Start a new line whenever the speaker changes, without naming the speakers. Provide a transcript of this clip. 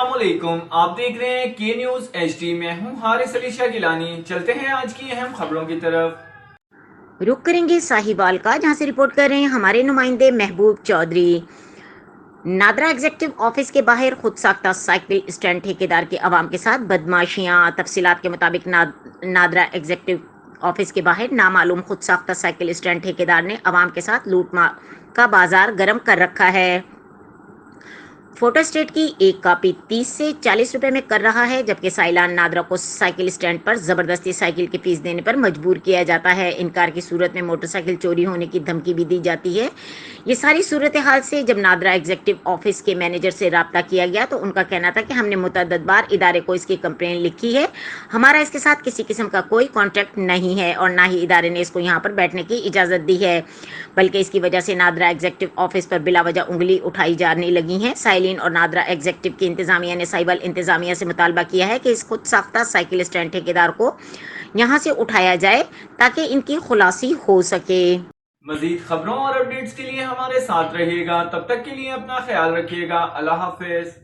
अस्सलाम वालेकुम, आप देख रहे हैं के न्यूज HD। मैं हूं हारिस अली शाह गिलानी। चलते हैं आज की अहम खबरों की तरफ।
रुक करेंगे साहिवाल का, जहां से रिपोर्ट कर रहे हैं हमारे नुमाइंदे महबूब चौधरी। नादरा एग्जीक्यूटिव ऑफिस के बाहर खुद साख्ता साइकिल स्टैंड ठेकेदार के अवाम के साथ बदमाशियां। तफसीलात के मुताबिक नादरा एग्जीक्यूटिव ऑफिस के बाहर नामालूम खुद साख्ता साइकिल स्टैंड ठेकेदार ने अवाम के साथ लूट मार का बाजार गर्म कर रखा है। फोटोस्टेट की एक कॉपी 30 से 40 रुपए में कर रहा है, जबकि साइलान नादरा को साइकिल स्टैंड पर जबरदस्ती साइकिल की फीस देने पर मजबूर किया जाता है। इनकार की सूरत में मोटरसाइकिल चोरी होने की धमकी भी दी जाती है। ये सारी सूरत हाल से जब नादरा एग्जीक्यूटिव ऑफिस के मैनेजर से रब्ता किया गया तो उनका कहना था कि हमने मुतअद्दिद बार इदारे को इसकी कंप्लेन लिखी है, हमारा इसके साथ किसी किस्म का कोई कॉन्ट्रैक्ट नहीं है और ना ही इदारे ने इसको यहाँ पर बैठने की इजाज़त दी है, बल्कि इसकी वजह से नादरा एग्जीक्यूटिव ऑफिस पर बिला वजह उंगली उठाई जाने लगी हैं। साइलिन और नादरा एग्जीक्यूटिव की इंतजामिया ने साहिवाल इंतजामिया से मुतालबा किया है कि इस खुद साख्ता साइकिल स्टैंड ठेकेदार को यहाँ से उठाया जाए ताकि इनकी खुलासी हो सके।
मजीद खबरों और अपडेट्स के लिए हमारे साथ रहिएगा। तब तक के लिए अपना ख्याल रखिएगा। अल्लाह हाफिज।